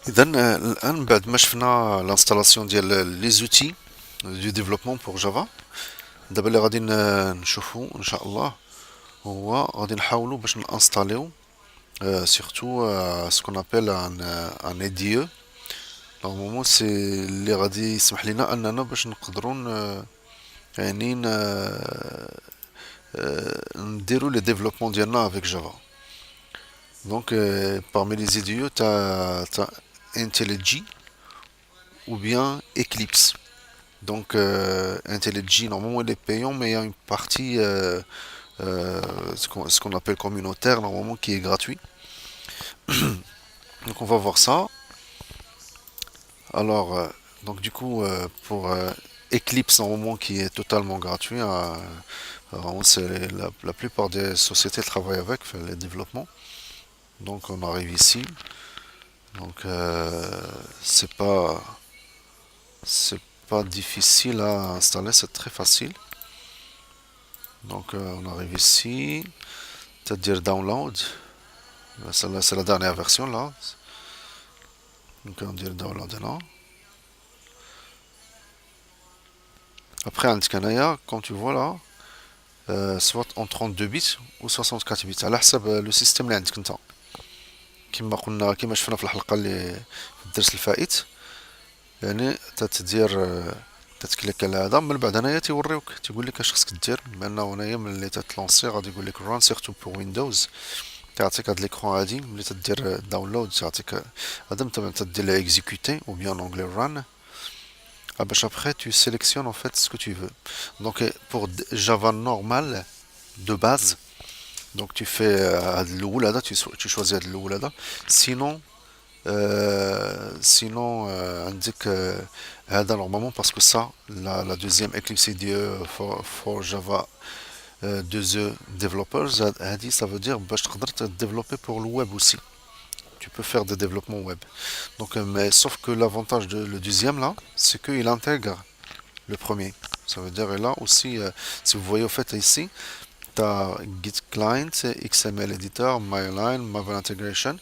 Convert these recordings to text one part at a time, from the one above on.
إذا الآن بعد ما شفنا الانستالاسيون ديال لي زوتي دو ديفلوبمون بور جافا. دابا اللي غادي نشوفو ان شاء الله هو غادي نحاولو باش نانستاليو سورتو سكون ابل ان اي دي او. نورمالمون سي اللي غادي يسمح لنا اننا باش نقدروا يعني نديرو لي ديفلوبمون ديالنا افيك جافا. دونك parmi les IDE t'as IntelliJ ou bien Eclipse. Donc IntelliJ normalement il est payant mais il y a une partie ce qu'on appelle communautaire normalement qui est gratuit. Donc on va voir ça. Alors donc du coup pour Eclipse normalement qui est totalement gratuit, vraiment, c'est la plupart des sociétés travaillent avec fait les développements. Donc on arrive ici. Donc c'est pas difficile à installer, c'est très facile. Donc on arrive ici, c'est-à-dire download. Celle-là, c'est la dernière version là. Donc on dit download là. Après un scanner, comme tu vois là, soit en 32 bits ou 64 bits على حسب le système اللي عندك انت. كما شفنا في الحلقة اللي في الدرس الفائت، يعني تتدير تتكليك على هذا من بعد هنايا تيوريوك تيقول لك اش خصك دير، بما انه هنايا ملي تتلونسي غادي يقول لك ران سيرتو بور ويندوز. تعطيك هاد ليكرون هادي ملي تدير داونلود تعطيك هذا مثلا تدير اكزيكوتي ou bien en anglais run. Ah, bah, après tu sélectionnes en fait ce que tu veux. Donc pour Java normal de base, donc tu fais tu choisis هاد. Sinon عندك هذا normalement parce que ça la deuxième Eclipse IDE for Java 2E developers هذه ça veut dire باش تقدر développer pour le web aussi. Tu peux faire des développements web. Donc mais sauf que l'avantage de le deuxième là, c'est qu'il intègre le premier. Ça veut dire et là aussi si vous voyez au fait ici, tu as Git Client, XML Editor, MyLine, Maven Integration.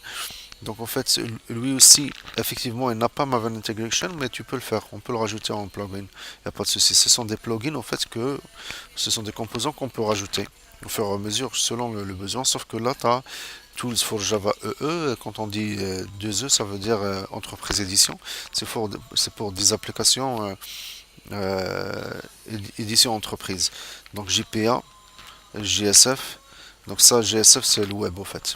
Donc en fait, lui aussi, effectivement, il n'a pas Maven Integration, mais tu peux le faire. On peut le rajouter en plugin. Il n'y a pas de souci. Ce sont des plugins, en fait, que ce sont des composants qu'on peut rajouter au fur et à mesure selon le besoin. Sauf que là, tu as Tools for Java EE. Quand on dit 2E, ça veut dire entreprise édition. C'est pour des applications édition entreprise. Donc JPA, JSF. Donc ça, JSF, c'est le web, en fait.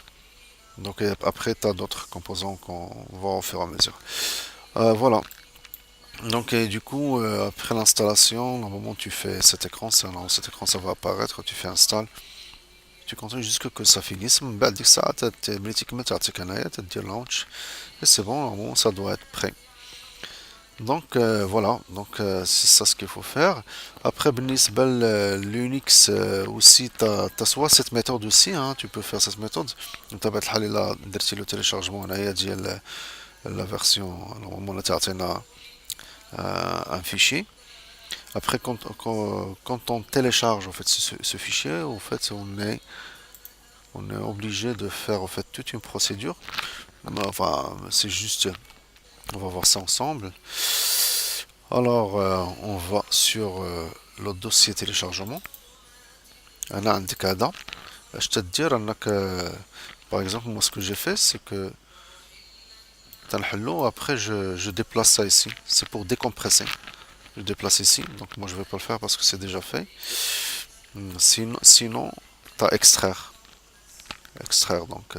Donc après, tu as d'autres composants qu'on voit au fur et à mesure. Voilà. Donc du coup, après l'installation, normalement tu fais cet écran, cet écran ça va apparaître, tu fais install, tu continues jusqu'à que ça finisse. من بعد ديك الساعة ملي تكمل تعطيك هنايا تدير launch et c'est bon, normalement ça doit être prêt. Donc voilà, donc c'est ça ce qu'il faut faire. Après بالنسبة لليونكس aussi t'as soit cette méthode aussi, hein, tu peux faire cette méthode. بطبيعة الحال إلا درتي له téléchargement هنايا ديال la version normalement là تعطينا un fichier. Après quand on télécharge en fait ce fichier, en fait on est obligé de faire en fait toute une procédure. Enfin c'est juste, on va voir ça ensemble. Alors on va sur le dossier téléchargement. أنا عندك هذا اش تدير انك par exemple moi ce que j'ai fait c'est que تنحلو après je déplace ça ici, c'est pour décompresser. Je déplace ici, donc moi je vais pas le faire parce que c'est déjà fait. Sinon t'as extraire, donc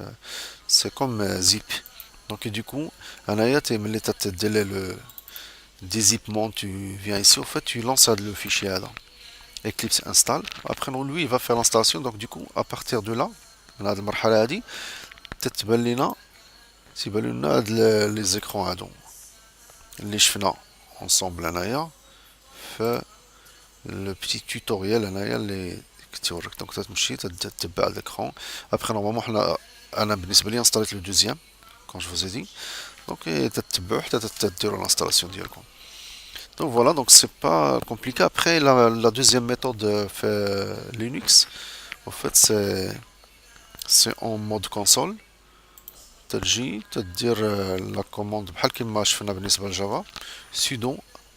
c'est comme zip. Donc et du coup هنايا ملي تدير le dézippement, tu viens ici, au fait tu lances le fichier هذا Eclipse install. Après non, lui il va faire l'installation, donc du coup à partir de là من هذه المرحلة هذه تتبان لنا هاد les écrans هادو اللي شفنا ensemble هنايا في le petit tutoriel هنايا اللي كتوريك. دونك تتمشي تتبع l'écran. Après normalement انا بالنسبة لي انستاليت le deuxième quand je vous ai dit. Donc تتبعو حتى تديروا l'installation ديالكم. Donc voilà, donc c'est pas compliqué. Après la deuxième méthode fait Linux, en fait c'est en mode console. تجي تدير لا كوموند بحال كيما شفنا بالنسبة لجافا sudo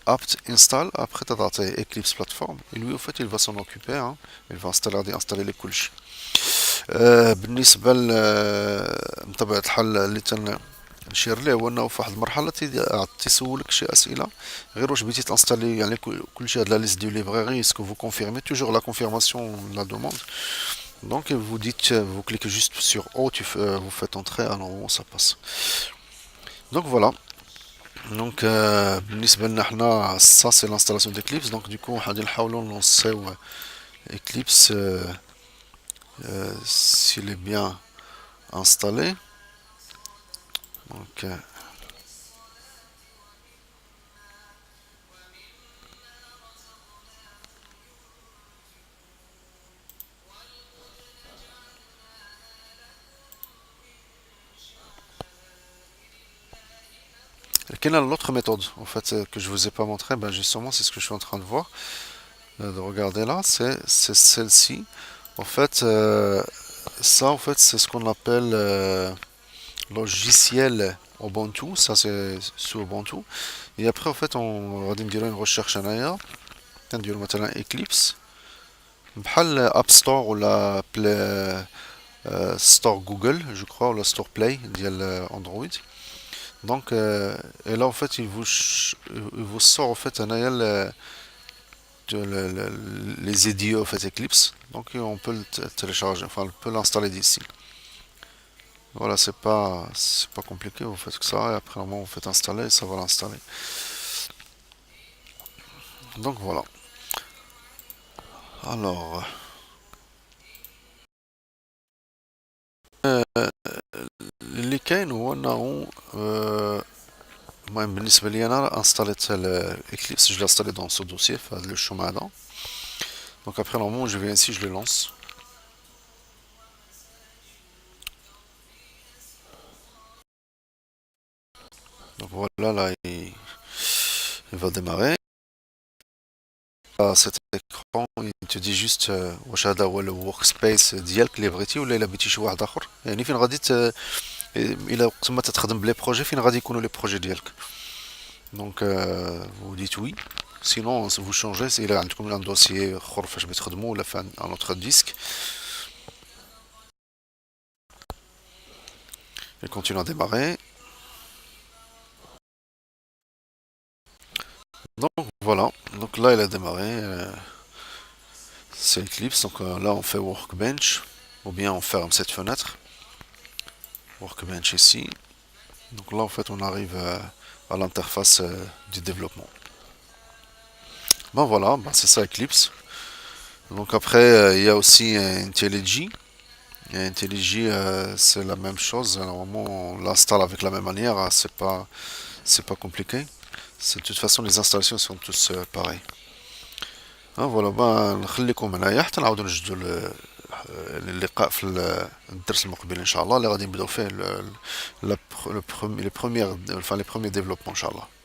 apt install après تعطيه Eclipse plateforme et lui au fait il va s'en occuper hein. Il va installer لك كلشي بالنسبة بطبيعة الحال اللي نشير ليه هو انه في واحد المرحلة تيسولك شي اسئلة غير واش بغيتي تانستالي يعني كلشي هاد لا ليست دو ليبراري اسكو فو كونفيرمي توجور لا كونفيرماسيون لا دوموند. Donc vous dites, vous cliquez juste sur O, vous faites entrer, alors ça passe. Donc voilà. Donc بالنسبة لنا حنا ça c'est l'installation d'Eclipse. Donc du coup غادي نحاولوا نلونسيو Eclipse s'il est bien installé. Donc quelle est l'autre méthode en fait que je vous ai pas montré, ben justement c'est ce que je suis en train de voir, de regarder là, c'est celle-ci. En fait ça en fait c'est ce qu'on appelle logiciel Ubuntu, ça c'est sous Ubuntu. Et après en fait on va dire une recherche هنايا نديرو مثلا Eclipse بحال App Store ولا Store Google je crois ou la Store Play ديال Android. Donc et là en fait il vous sort en fait هنايا les idiots en fait Eclipse. Donc on peut le télécharger, enfin on peut l'installer d'ici. Voilà, c'est pas compliqué, vous faites que ça, et après au moment vous faites installer, et ça va l'installer. Donc voilà. Alors, اللي كاين هو انه المهم بالنسبه لي انا انستاليت الاكليبس, je l'ai installé dans ce dossier في هذا الشوم هذا. Donc après normalement je vais ici, je le lance. Donc voilà, là il va démarrer. Cet écran il te dit juste واش هذا هو الورك سبيس ديالك اللي بغيتي ولا الا بغيتي شي واحد اخر, يعني فين غادي الا وقت ما تخدم بلي بروجي فين غادي يكونوا لي بروجي ديالك. دونك vous dites oui, sinon vous changez الا عندكم un dossier اخر فاش بتخدموا ولا في un autre disque. Il continue à démarrer. Donc voilà, donc là il a démarré, c'est Eclipse, donc là on fait Workbench, ou bien on ferme cette fenêtre, Workbench ici. Donc là en fait on arrive à l'interface du développement. Ben voilà, ben c'est ça Eclipse. Donc après il y a aussi IntelliJ. Et IntelliJ c'est la même chose, normalement on l'installe avec la même manière, hein, c'est pas compliqué. De toute façon les installations sont tous pareilles. فوالا با نخليكم هنايا حتى نعاودو نجدو اللقاء في الدرس المقبل ان شاء الله اللي غادي نبداو فيه لي بروميير enfin les premiers développements ان شاء الله.